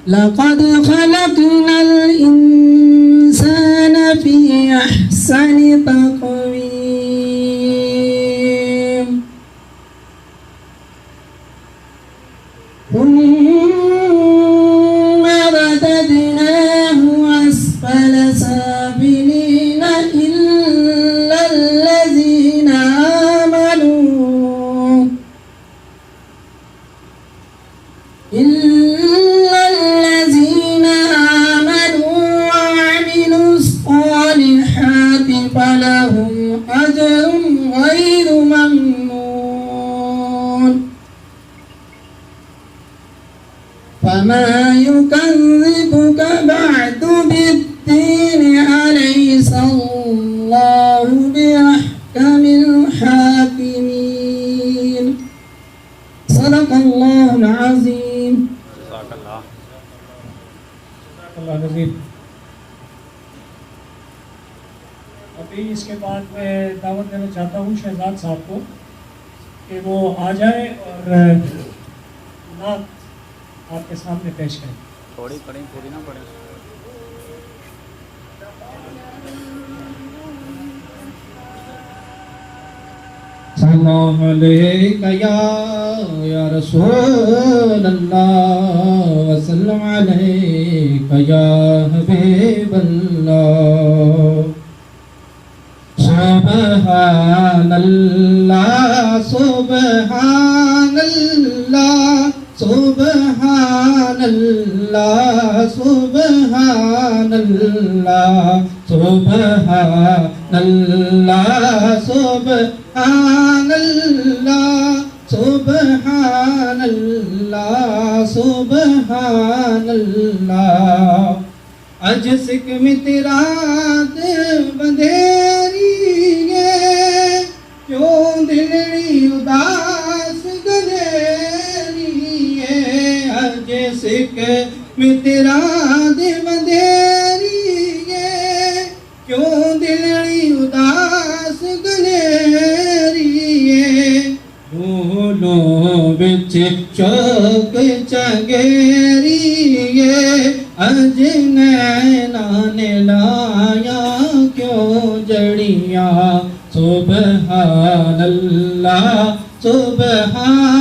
लक़द खलक़नल इंसान फी अहसनि तक़वीम थुम्मा रददनाहु अस्फल साफिलीन इल्लल्लज़ीना आमनू वअमिलुस सालिहाति फलहुम अजरुन गैरु ममनून फमा युकज़्ज़िबुक बअदु बिद्दीन अलैहिस्सलाहु बिअहकमिल हाकिमीन सदक़ल्लाहुल अज़ीम। अभी इसके बाद मैं दावत देना चाहता हूँ शहजाद साहब को कि वो आ जाए और नात आपके सामने पेश करें। थोड़ी पढ़ी पूरी ना पढ़े। सल्लल्लाहु अलैका या रसूलल्लाह व सल्लल्लाहु अलैका या हबीबल्लाह। सुबहानल्लाह सुबहानल्लाह सुबहानल्लाह सुबहानल्लाह सुबहानल्लाह सुबहानल्लाह सुबहानल्लाह सुबहानल्लाह। अज सिक में तेरा बंधेरी है क्यों दिलड़ी उदास गलेरी है। अज सिक में तेरा बंधेरी है क्यों दिलड़ी उदास गलेरी है। फूलों बिच चौक चंगेरी है अज नैना ने लाया क्यों जड़ियाँ। सुबहानल्लाह सुबहानल्लाह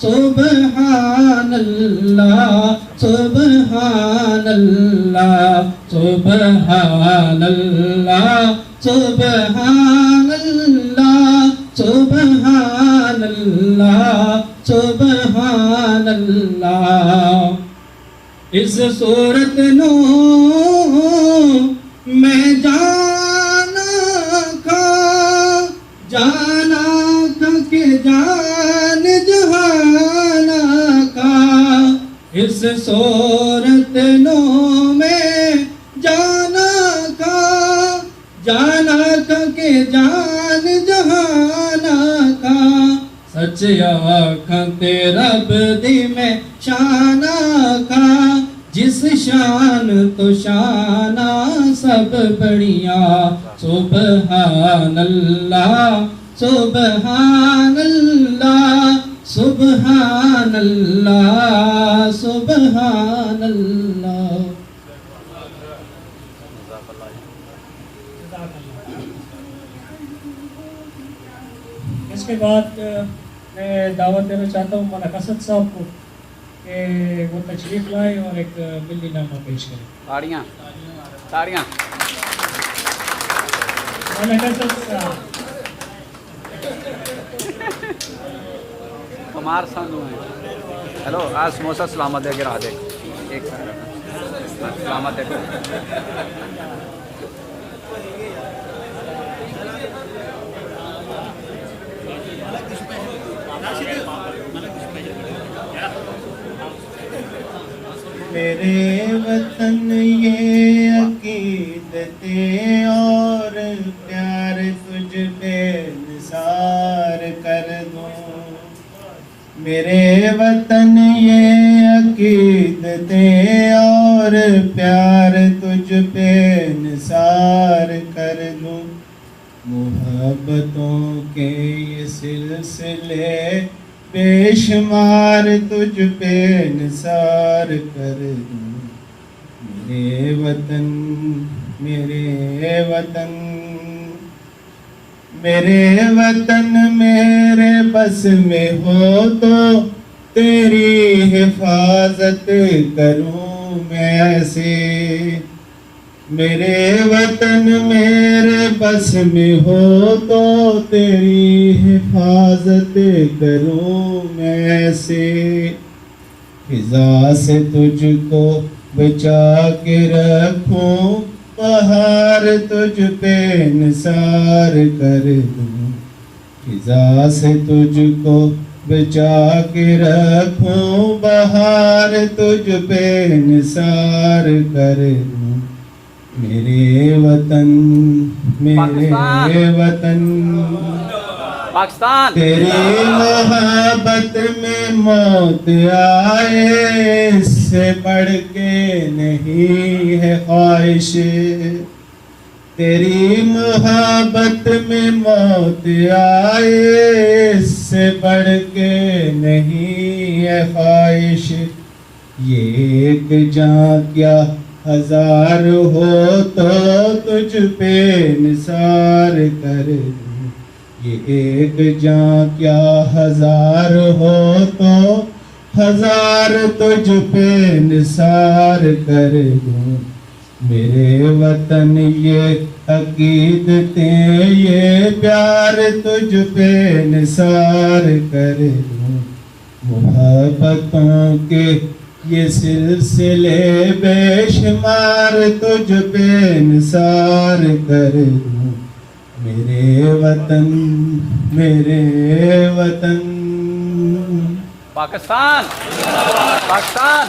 सुबहानल्लाह सुबहानल्लाह सुबहानल्लाह सुबहानल्लाह सुबहानल्लाह सुबहानल्लाह। इस सूरत नो मैं जाना खा के जान जहाना का। इस सूरत नो मैं जाना खा के जान जहाना का। सच आँखों ते रब दी में शाना का। जिस शान तो शाना सब बढ़िया। सुबहानल्लाह सुबहानल्लाह सुबहानल्लाह सुबहानल्लाह। इसके बाद मैं दावत देना चाहता हूँ मौलाना असद साहब को कि वो तशरीफ लाए और एक बिल्ली नामा पेश करें। ताड़ियाँ ताड़ियाँ। मौलाना असद साहब कुमार संधू हैं। हेलो आज समोसा सलामत है गिरा दे एक सलामत है। मेरे वतन ये अकीदतें और प्यार तुझ पे निसार कर दूं। मेरे वतन ये अकीदतें और प्यार तुझ पे निसार कर दूं। मोहब्बतों के ये सिलसिले बेशुमार तुझ पे निसार कर दूं। मेरे वतन मेरे वतन मेरे वतन मेरे बस में हो तो तेरी हिफाजत करूं मैं ऐसे। मेरे वतन मेरे बस में हो तो तेरी हिफाजत करूं मैं ऐसे। फिजा से तुझको बचा के रखूं, बहार तुझ पे निसार कर दूं। फिजा से तुझको बचा के रखूं, बहार तुझ पे निसार कर दूं। मेरे वतन मेरे वतन पाकिस्तान तेरी मोहब्बत में मौत आए, इससे बढ़ के नहीं है ख्वाहिश। तेरी मोहब्बत में मौत आए, इससे बढ़ के नहीं है ख्वाहिश। ये एक जान क्या हजार हो तो तुझ पे निसार कर दूं। ये एक जान क्या हजार हो तो हजार तुझ पे निसार कर दूं। मेरे वतन ये अकीदतें ये प्यार तुझ पे निसार कर दूं। मोहब्बतों के ये सिलसिले बेशुमार तुझ पे निसार कर दूं। मेरे वतन पाकिस्तान पाकिस्तान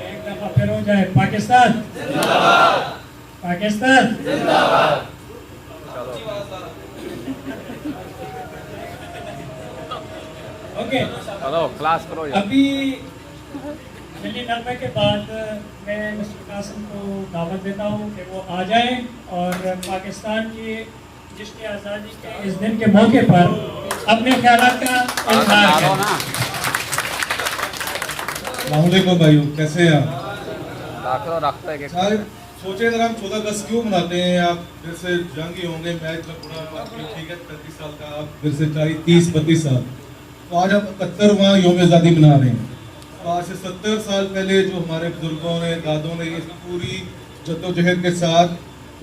एक दफा फिर हो जाए, पाकिस्तान पाकिस्तान। ओके, चलो क्लास करो यार। अभी मिली नगमे के बाद मैं मिस्टर कासिम को दावत देता हूँ कि वो आ जाएं और पाकिस्तान की जश्न आज़ादी के इस दिन के मौके पर अपने ख्यालात का इज़हार मारो करें। ना, अस्सलामुअलैकुम भाइयों, कैसे हैं आप? रखते हैं सारे सोचे अगर हम 14 अगस्त क्यों मनाते हैं? आप फिर से जंगी होंगे, मैच में पूरा ठीक है 35 साल का, आप फिर से 30-32 साल, तो आज हम 71वां यौम आज़ादी मना रहे हैं। तो आज से 70 साल पहले जो हमारे बुजुर्गों ने दादों ने इस पूरी जद्दोजहद के साथ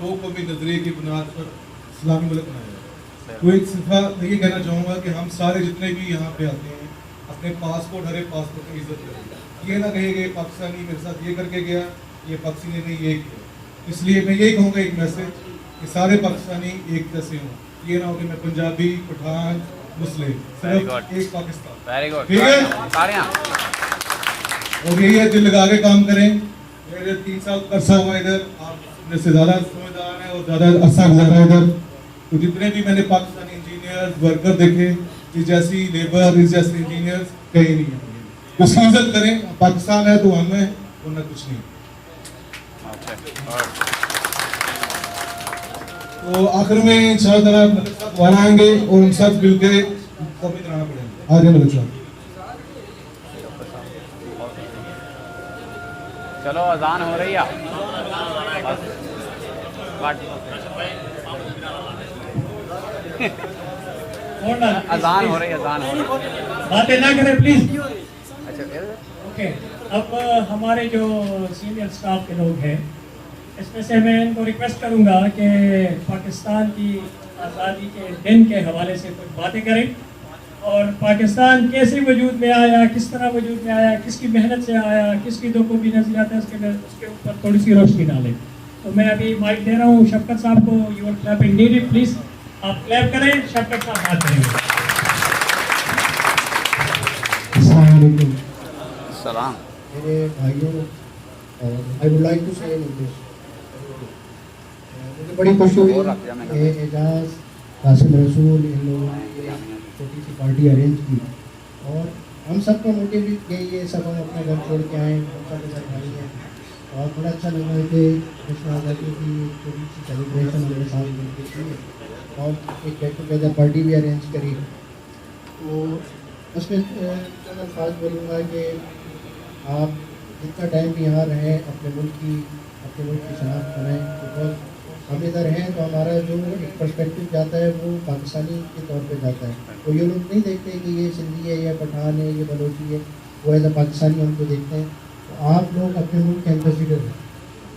दो कौमी नजरिए की बुनियाद पर इस्लामी मुल्क बनाया। तो एक सिफा मैं ये कहना चाहूँगा कि हम सारे जितने भी यहाँ पे आते हैं अपने पासपोर्ट, हरे पासपोर्ट की इज्जत करें। ये ना कहे कि पाकिस्तानी मेरे साथ ये करके गया, ये पाकिस्तानी ने ये किया। इसलिए मैं यही कहूँगा एक मैसेज कि सारे पाकिस्तानी एक जैसे हों। ये ना हो कि मैं पंजाबी, पठान, मुस्लिम, सिर्फ एक पाकिस्तान। वेरी गुड, ठीक है? और यही है, दिल लगा के काम करें। मेरे 3 साल का अरसा हुआ इधर, आप मेरे से ज़्यादा समझदार हैं और ज़्यादा अरसा गुजारा इधर। तो जितने भी मैंने पाकिस्तानी इंजीनियर वर्कर देखे, इस जैसी लेबर, इस जैसे इंजीनियर्स कहीं नहीं है। उसकी इज्जत करें। पाकिस्तान है तो हम हैं, वरना कुछ नहीं। तो आखिर में इंशाअल्लाह दोबारा आएंगे और हम सब मिल के कॉपी कराना पड़ेगा। आगे मिलो। चलो अजान हो रही है। अजान हो रही है, अजान हो रही है। बातें ना करें प्लीज। अच्छा ओके, अब हमारे जो सीनियर स्टाफ के लोग हैं, इसमें से मैं इनको रिक्वेस्ट करूंगा कि पाकिस्तान की आज़ादी के दिन के हवाले से कुछ बातें करें और पाकिस्तान कैसे वजूद में आया, किस तरह वजूद में आया, किसकी मेहनत से आया, किसकी दो को भी नजरियात है, उसके ऊपर थोड़ी सी रोशनी डालें। तो मैं अभी माइक दे रहा हूँ शफकत साहब को। You are clapping needed, please आप क्लैप करें। शफकत साहब बात करेंगे। सलाम। मेरे भाइयों, आई वुड लाइक टू से इन इंग्लिश, मुझे बड़ी खुशी हुई कि एजाज, कासिम रसूल, इन लोगों ने छोटी सी पार्टी अरेंज की और हम सब का मोटिव यही है, सब हम अपना घर छोड़ के आए, मक्का के साथ भाई हैं और बड़ा अच्छा लग रहा है कि जश्न आज़ादी की थोड़ी सी सेलिब्रेशन हमारे साथ मिलकर की है और एक गेट टुगेदर पार्टी भी अरेंज करी। तो उसमें चंद अल्फाज बोलूँगा कि आप जितना टाइम भी यहाँ रहें अपने मुल्क की शनाख्त करें, बिकॉज हम इधर हैं तो हमारा जो एक पर्सपेक्टिव जाता है वो पाकिस्तानी के तौर पे जाता है। तो ये लोग नहीं देखते कि ये सिंधी है, ये पठान है, ये बलोची है, वो एज अ पाकिस्तानी हमको देखते हैं। तो आप लोग अपने मुल्क के एम्बेसडर हैं,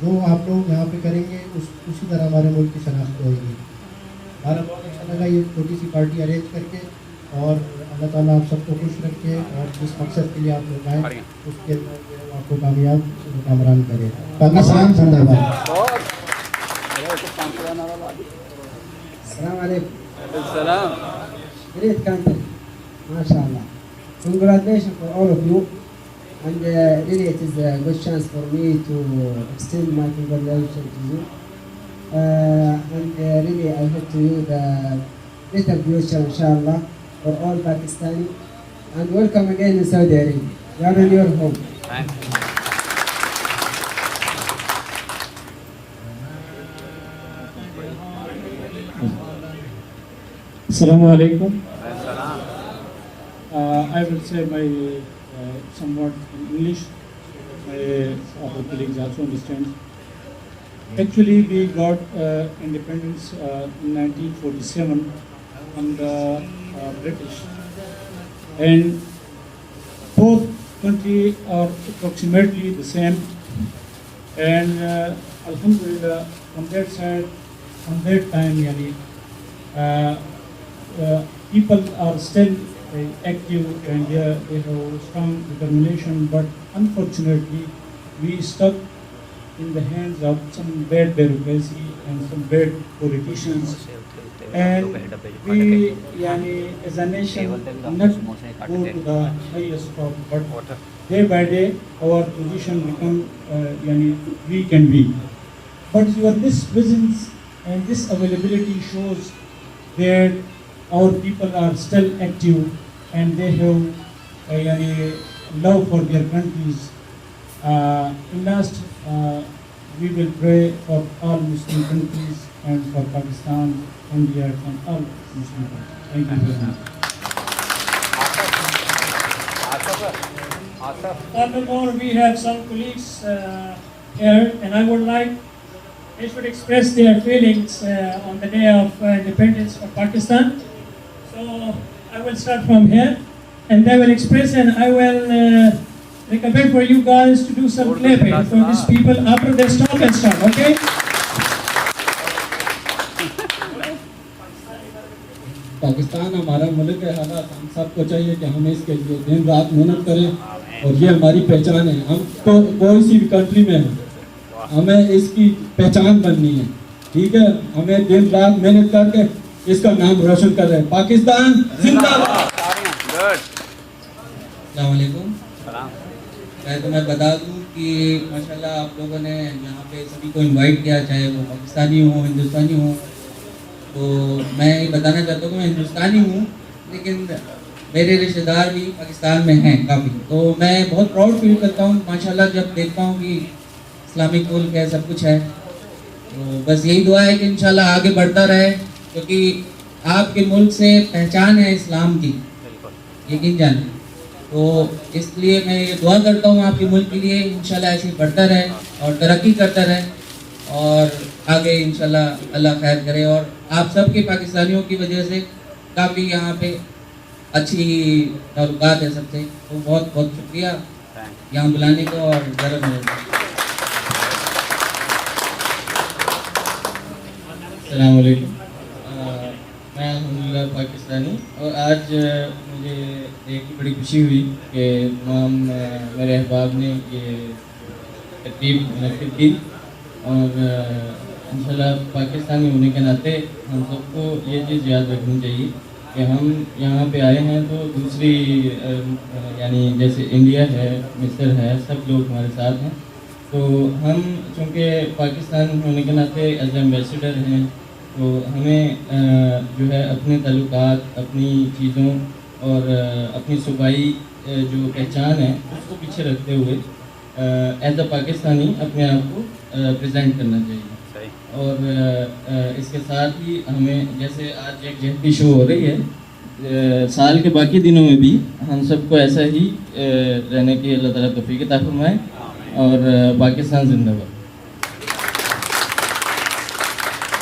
जो आप लोग यहाँ पे करेंगे उसी तरह हमारे मुल्क की शनाख्त होगी। हमारा बहुत अच्छा लगा ये छोटी सी पार्टी अरेंज करके, और अल्लाह ताला आप सबको खुश रखे और जिस मकसद के लिए आप लोग आए उसके अंदर आपको कामयाब कामरान करे। पाकिस्तान जिंदाबाद। Assalamualaikum. Great country, mashallah. Congratulations for all of you, and really it is a good chance for me to extend my congratulations to you. And really I hope to you the better future, inshallah, for all Pakistani. And welcome again in Saudi Arabia. You are in your home. Thank you. Assalamu alaikum. I will say my somewhat in English. My other colleagues also understand. Actually, we got independence in 1947 under British, and both countries are approximately the same. And Alhamdulillah, from that side, from that time, people are still active and they have strong determination, but unfortunately we stuck in the hands of some bad bureaucracy and some bad politicians, and we as a nation not go to the highest top, but day by day our position become weak and weak. But your this presence and this availability shows that our people are still active and they have love for their countries. In last, we will pray for all Muslim countries and for Pakistan, India, and all Muslim countries. Thank you very much. Furthermore, we have some colleagues here, and I would like they should express their feelings on the day of independence for Pakistan. So I will start from here, and they will express, and I will recommend for you guys to do some clapping for these people after they stop and start. Okay? Pakistan हमारा मुल्क है, हालात हम सबको चाहिए कि हम इसके लिए दिन रात मेहनत करें, और ये हमारी पहचान है। हम तो कोई सी भी कंट्री में हैं, हमें इसकी पहचान बननी है, ठीक है। हमें दिन रात मेहनत करके इसका नाम रोशन कर रहे हैं। पाकिस्तान जिंदाबाद। अस्सलाम वालेकुम। मैं तुम्हें बता दूं कि माशाल्लाह आप लोगों ने यहाँ पे सभी को इनवाइट किया, चाहे वो पाकिस्तानी हो हिंदुस्तानी हो। तो मैं ये बताना चाहता हूँ कि मैं हिंदुस्तानी हूँ, लेकिन मेरे रिश्तेदार भी पाकिस्तान में हैं काफ़ी। तो मैं बहुत प्राउड फील करता हूँ माशाल्लाह जब देखता हूँ कि इस्लामिक मुल्क है, सब कुछ है। तो बस यही दुआ है कि इंशाल्लाह आगे बढ़ता रहे, क्योंकि आपके मुल्क से पहचान है इस्लाम की, यकीन जाने। तो इसलिए मैं ये दुआ करता हूँ आपके मुल्क के लिए, इंशाल्लाह ऐसे बढ़ता रहे और तरक्की करता रहे, और आगे इंशाल्लाह अल्लाह खैर करे। और आप सब के पाकिस्तानियों की वजह से काफ़ी यहाँ पे अच्छी ताल्लुकात है सबसे। तो बहुत बहुत शुक्रिया यहाँ बुलाने को और ज़रा अस्सलाम वालेकुम। मैं अल्हम्दुलिल्लाह पाकिस्तानी, और आज मुझे देख के बड़ी खुशी हुई कि तमाम मेरे अहबाब ने ये तरतीब मुनक़्क़िद की। और इंशाल्लाह पाकिस्तानी होने के नाते हम सबको ये चीज़ याद रखनी चाहिए कि हम यहाँ पे आए हैं तो दूसरी जैसे इंडिया है, मिस्र है, सब लोग हमारे साथ हैं। तो हम चूँकि पाकिस्तान होने के नाते एज एम्बेसडर हैं, तो हमें जो है अपने ताल्लुकात, अपनी चीज़ों और अपनी सूबाई जो पहचान है उसको पीछे रखते हुए एज अ पाकिस्तानी अपने आप को प्रेजेंट करना चाहिए। सही। और इसके साथ ही हमें जैसे आज एक जयंती शो हो रही है, साल के बाकी दिनों में भी हम सबको ऐसा ही रहने की अल्लाह ताला तौफीक अता फरमाए। और पाकिस्तान जिंदाबाद।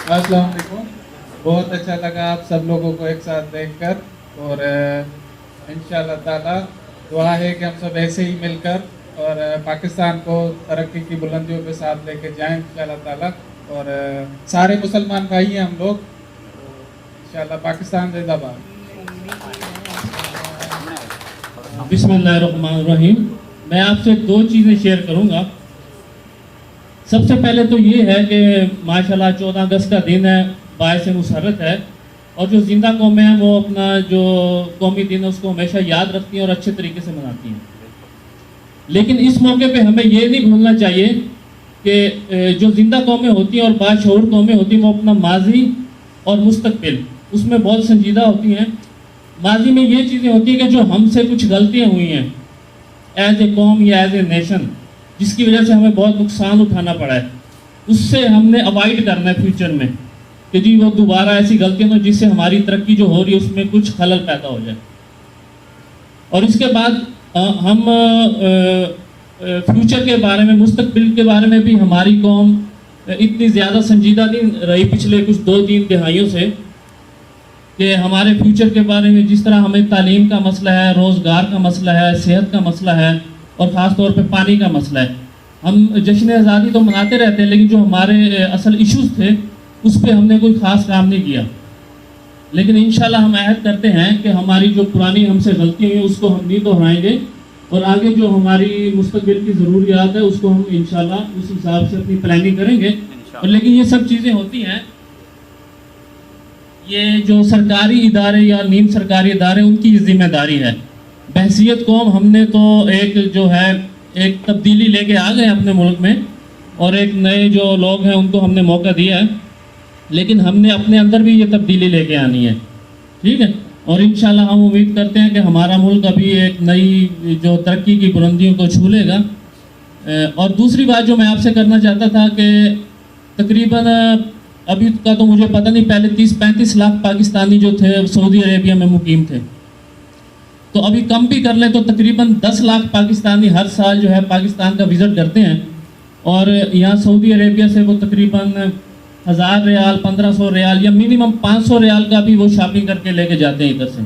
अस्सलाम वालेकुम। बहुत अच्छा लगा आप सब लोगों को एक साथ देखकर, और इंशाअल्लाह ताला दुआ है कि हम सब ऐसे ही मिलकर और पाकिस्तान को तरक्की की बुलंदियों पे साथ लेके जाएं इंशाअल्लाह ताला। और सारे मुसलमान भाई हैं हम लोग, इंशाअल्लाह। पाकिस्तान जिंदाबाद। बिस्मिल्लाहिर्रहमानिर्रहीम। मैं आपसे दो चीज़ें शेयर करूंगा। सबसे पहले तो ये है कि माशाल्लाह 14 अगस्त का दिन है, बायस मुसर्रत है, और जो जिंदा कौमें हैं वो अपना जो कौमी दिन है उसको हमेशा याद रखती हैं और अच्छे तरीके से मनाती हैं। लेकिन इस मौके पे हमें ये नहीं भूलना चाहिए कि जो जिंदा कौमें होती हैं और बाशऊर कौमें होती हैं वो अपना माजी और मुस्तकबिल उसमें बहुत संजीदा होती हैं। माजी में ये चीज़ें होती हैं कि जो हमसे कुछ गलतियाँ हुई हैं एज ए कौम या एज ए नेशन, जिसकी वजह से हमें बहुत नुकसान उठाना पड़ा है, उससे हमने अवॉइड करना है फ्यूचर में कि जी वो दोबारा ऐसी गलतियाँ हो जिससे हमारी तरक्की जो हो रही है उसमें कुछ खलल पैदा हो जाए। और इसके बाद हम फ्यूचर के बारे में, मुस्तकबिल के बारे में भी हमारी कौम इतनी ज़्यादा संजीदा नहीं रही पिछले कुछ 2-3 दिहाइयों से कि हमारे फ्यूचर के बारे में जिस तरह हमें तालीम का मसला है, रोज़गार का मसला है, सेहत का मसला है और ख़ास तौर पे पानी का मसला है। हम जश्न आज़ादी तो मनाते रहते हैं लेकिन जो हमारे असल इश्यूज़ थे उस पर हमने कोई ख़ास काम नहीं किया। लेकिन इंशाल्लाह हम अहद करते हैं कि हमारी जो पुरानी हमसे गलतियाँ हुई उसको हम नहीं दोहराएंगे और आगे जो हमारी मुस्तकबिल की ज़रूरियात है उसको हम इंशाल्लाह उस हिसाब से अपनी प्लानिंग करेंगे। और लेकिन ये सब चीज़ें होती हैं, ये जो सरकारी इदारे या नीम सरकारी इदारे उनकी जिम्मेदारी है। बहसियत कौम हमने तो एक जो है एक तब्दीली लेके आ गए अपने मुल्क में और एक नए जो लोग हैं उनको हमने मौका दिया है, लेकिन हमने अपने अंदर भी ये तब्दीली लेके आनी है। ठीक है, और इंशाल्लाह हम उम्मीद करते हैं कि हमारा मुल्क अभी एक नई जो तरक्की की बुलंदियों को छू लेगा। और दूसरी बात जो मैं आपसे करना चाहता था कि तकरीबन अभी का तो मुझे पता नहीं, पहले 30-35 लाख पाकिस्तानी जो थे सऊदी अरेबिया में मुकीम थे, तो अभी कम भी कर लें तो तकरीबन 10 लाख पाकिस्तानी हर साल जो है पाकिस्तान का विज़िट करते हैं। और यहाँ सऊदी अरेबिया से वो तकरीबन 1000 रियाल, 1500 रियाल या मिनिमम 500 रियाल का भी वो शॉपिंग करके लेके जाते हैं इधर से।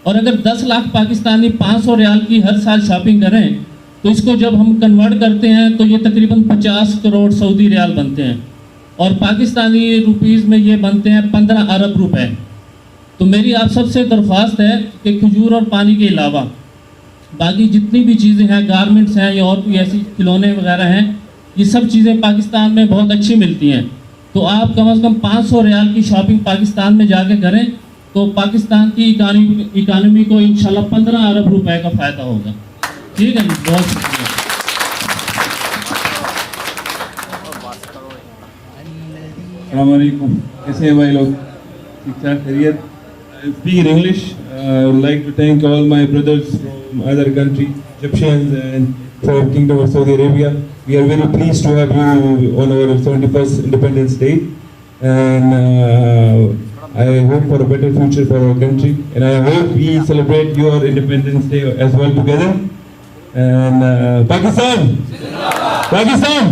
और अगर 10 लाख पाकिस्तानी 500 रियाल की हर साल शॉपिंग करें तो इसको जब हम कन्वर्ट करते हैं तो ये तकरीबन 50 करोड़ सऊदी रियाल बनते हैं और पाकिस्तानी रुपीज़ में ये बनते हैं 15 अरब रुपए। तो मेरी आप सबसे दरख्वास्त है कि खजूर और पानी के अलावा बाकी जितनी भी चीज़ें हैं, गारमेंट्स हैं या और कोई ऐसी खिलौने वगैरह हैं, ये सब चीज़ें पाकिस्तान में बहुत अच्छी मिलती हैं। तो आप कम से कम 500 रियाल की शॉपिंग पाकिस्तान में जाके करें तो पाकिस्तान की इकानमी को इंशाल्लाह 15 अरब रुपए का फ़ायदा होगा। ठीक है, बहुत शुक्रिया। अस्सलाम वालेकुम, कैसे हैं भाई लोग? ठीक ठाक, खैरियत? I speak in English. I would like to thank all my brothers from other countries, Egyptians and from Kingdom of Saudi Arabia. We are very pleased to have you on our 71st Independence Day, and I hope for a better future for our country. And I hope we celebrate your Independence Day as well together. And Pakistan, Pakistan.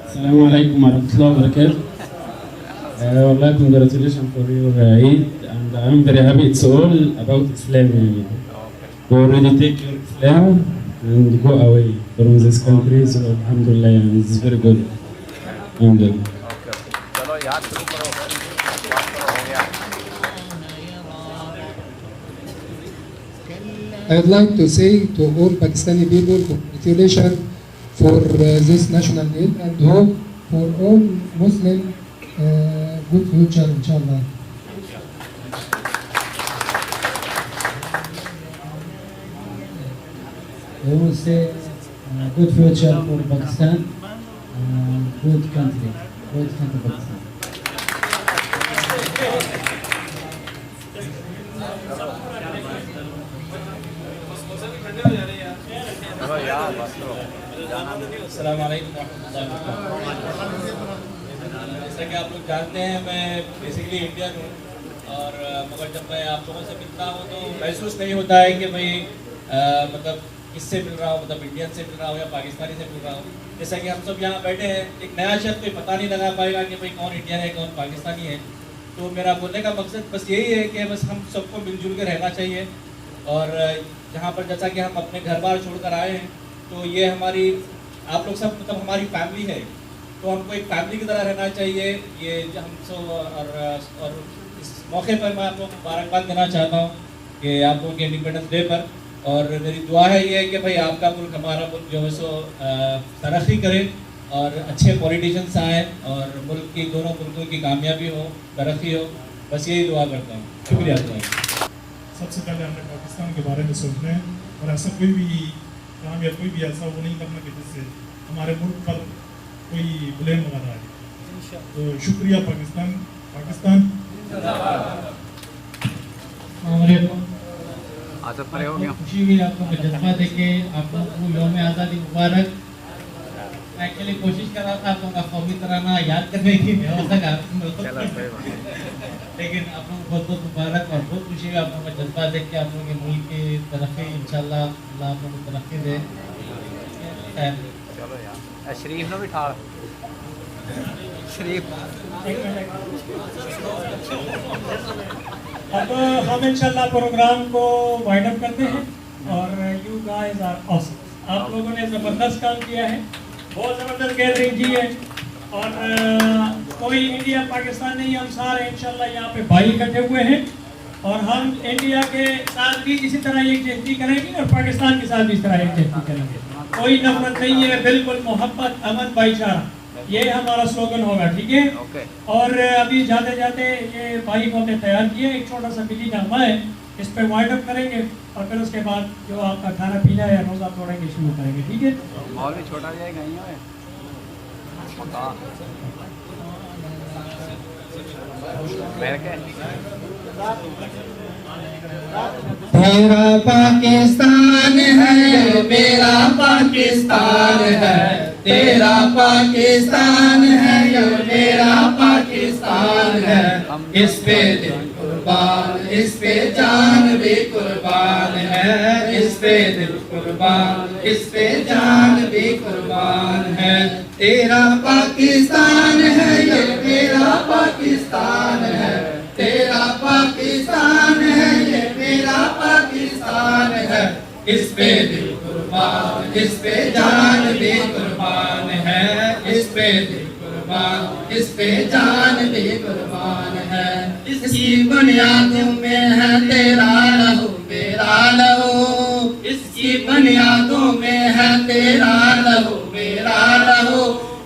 Assalamu alaikum warahmatullahi wabarakatuh. Wallah, congratulations for your Eid, and I'm very happy. It's all about Islam. You already take your Islam and go away from this country, so alhamdulillah, it's very good. Alhamdulillah. चलो याद शुरू करो, बात करो, हो गया। I would like to say to all Pakistani people, congratulations for this national day, and hope for all Muslim good future, inshallah. We will say good future for Pakistan, good country Pakistan. ठंडे हो जा रहे हैं। चलो यार बस करो जाना। अस्सलाम वालेकुम रहमतुल्लाहि वबरकातुहू। जैसा कि आप लोग जानते हैं मैं बेसिकली इंडियन हूँ और मगर जब मैं आप लोगों से मिलता हूँ तो महसूस नहीं होता है कि भाई मतलब किससे मिल रहा हूँ, मतलब इंडियन से मिल रहा हूँ या पाकिस्तानी से मिल रहा हूँ। जैसा कि हम सब यहाँ बैठे हैं, एक नया शब्द कोई पता नहीं लगा पाएगा कि भाई कौन इंडियन है कौन पाकिस्तानी है। तो मेरा बोलने का मकसद बस यही है कि बस हम सबको मिलजुल के रहना चाहिए और जहाँ पर जैसा कि हम अपने घर बार छोड़कर आए हैं तो ये हमारी आप लोग सब मतलब हमारी फैमिली है, तो हमको एक फैमिली की तरह रहना चाहिए। ये हम सब और इस मौके पर मैं आप लोग को मुबारकबाद देना चाहता हूँ कि आप लोगों के इंडिपेंडेंस डे पर, और मेरी दुआ है ये कि भाई आपका मुल्क हमारा मुल्क जो है सो तरक्की करे और अच्छे पॉलिटिशियंस आए और मुल्क की दोनों मुल्कों की कामयाबी हो, तरक्की हो, बस यही दुआ करता हूँ। शुक्रिया। सबसे पहले हमें पाकिस्तान के बारे में सोचना है और ऐसा कोई भी काम या कोई भी ऐसा वो नहीं करना कि जिससे हमारे मुल्क पर कोई ब्लेम वगैरह आए। तो शुक्रिया पाकिस्तान। आदत पड़े हो गया। खुशी हुई आपको जज्बा देके, आप लोगों को यौम आज़ादी मुबारक। मैं एक्चुअली कोशिश कर रहा था आप लोगों का कौमी तराना याद करने की, लेकिन आप लोगों को बहुत बहुत मुबारक और बहुत खुशी हुई आप लोगों का जज्बा देख के। आप लोगों के मुल्क की तरक्की इंशाल्लाह अल्लाह आप लोगों को तरक्की दे। चलो यार शरीफ ने भी ठाड़ शरीफ। अब हम इंशाल्लाह प्रोग्राम को वाइड अप करते हैं और यू गाइस आर ऑसम। आप लोगों ने ज़बरदस्त काम किया है, बहुत ज़बरदस्त गैदरिंग की है और कोई इंडिया पाकिस्तान नहीं, हम सारे इंशाल्लाह यहाँ पे भाई इकट्ठे हुए हैं और हम इंडिया के साथ भी इसी तरह यकजहती करेंगे और पाकिस्तान के साथ भी इस तरह यकजहती करेंगे। कोई नफरत नहीं है, बिल्कुल मोहब्बत, अमन, भाईचारा, ये हमारा स्लोगन होगा। ठीक है। और अभी जाते जाते ये भाई मौके तैयार किए, एक छोटा सा बिली नामा है, इस पे वाइड अप करेंगे और फिर उसके बाद जो आपका खाना पीना या रोज़ा तोड़ेंगे शुरू करेंगे। ठीक है। और भी छोटा जाएगा यहीं है। तेरा पाकिस्तान है मेरा पाकिस्तान है, तेरा पाकिस्तान है मेरा पाकिस्तान है। इस पे दिल कुर्बान, इस पे जान भी कुर्बान है, इस पे दिल कुर्बान, इस पे जान भी कुर्बान है। तेरा पाकिस्तान है ये मेरा पाकिस्तान है, तेरा पाकिस्तान है ये मेरा पाकिस्तान है। इस पे दिल कुर्बान, इस पे जान भी कुर्बान है, इस पे दिल कुर्बान, इस पे जान भी कुर्बान है। इसकी बुनियादों में है तेरा लहू मेरा लहू, इसकी बुनियादों में है तेरा लहू मेरा लहू।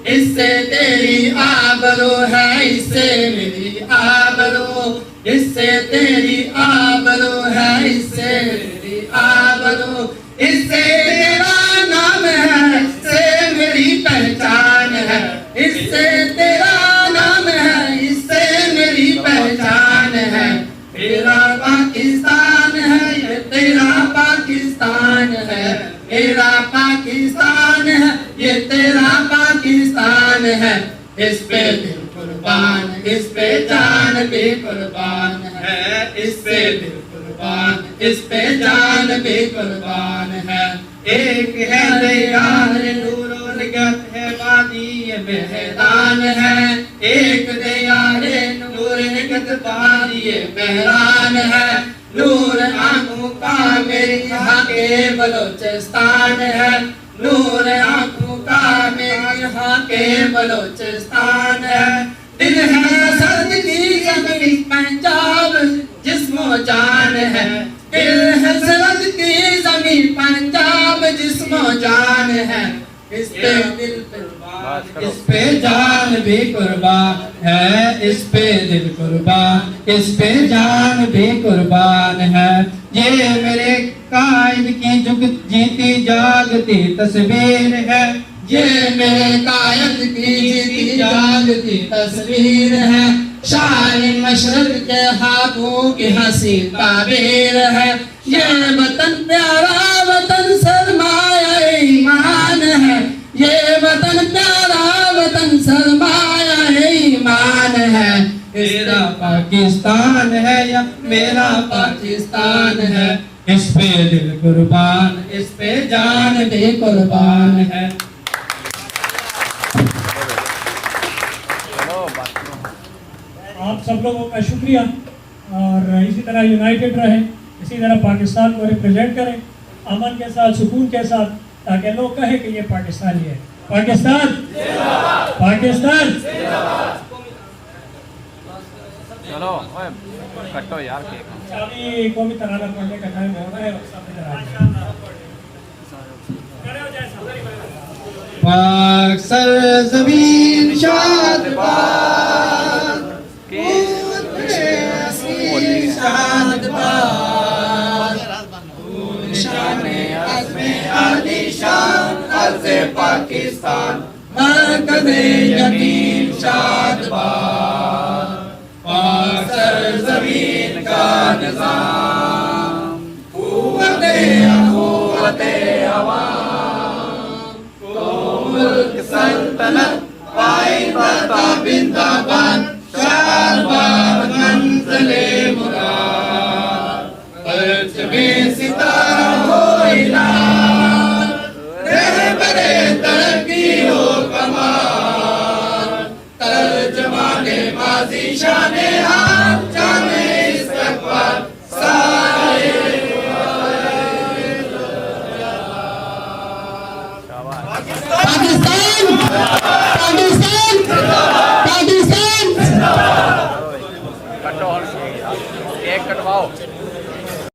इससे तेरी आबरू है, इससे मेरी आबरू, इससे तेरी आबरू है, इससे मेरी आबरू। इससे तेरा नाम है, इससे मेरी पहचान है, इससे तेरा नाम है, इससे मेरी पहचान है। तेरा पाकिस्तान है ये तेरा पाकिस्तान है, तेरा पाकिस्तान है ये तेरा पाकिस्तान है। इस पे दिल कुर्बान, इस पे जान भी कुर्बान है, इस पे दिल कुर्बान, इस पे जान भी कुर्बान है। एक है दयार नूर निगत है वादी ये मैदान है, एक दयार नूर निगत वादी ये मैदान है। नूर आंखों का मेरी यहाँ के बलोचिस्तान है, नूर आंखों का मेरी यहाँ के बलोचिस्तान है। दिल है सर्द की जमीन पंजाब जिस्मो जान है, दिल है सर्द की जमीन पंजाब जिस्मो जान है। इस पे दिल कुर्बान, इस पे जान भी कुर्बान है, इस पे दिल कुर्बान, इस पे जान भी कुर्बान है। ये मेरे कायद की जुग जीती जागती तस्वीर है, ये मेरे कायद की जीती जागती तस्वीर है। शायर मशरक के हाथों की हंसी ताबीर है, ये वतन प्यारा वतन सरमाया तेरा पाकिस्तान है या मेरा पाकिस्तान है, इस पे दिल कुर्बान, इस पे जान भी कुर्बान है। आप सब लोगों का शुक्रिया, और इसी तरह यूनाइटेड रहें, इसी तरह पाकिस्तान को रिप्रेजेंट करें अमन के साथ, सुकून के साथ, ताकि लोग कहें कि ये पाकिस्तानी है। पाकिस्तान पाकिस्तान। चलो ओए कटो यार केक। अभी कौमी तराना पढ़ने का टाइम हो रहा है, सब इधर आ जाए। पाक सरज़मीन शादबाद, पाकिस्तान मरकज़े यकीन शादबाद, पाक सरज़मीन का निज़ाम, क़ुव्वते अवाम, मुल्क सल्तनत पाइंदा बिंदाबाद, शाबाश।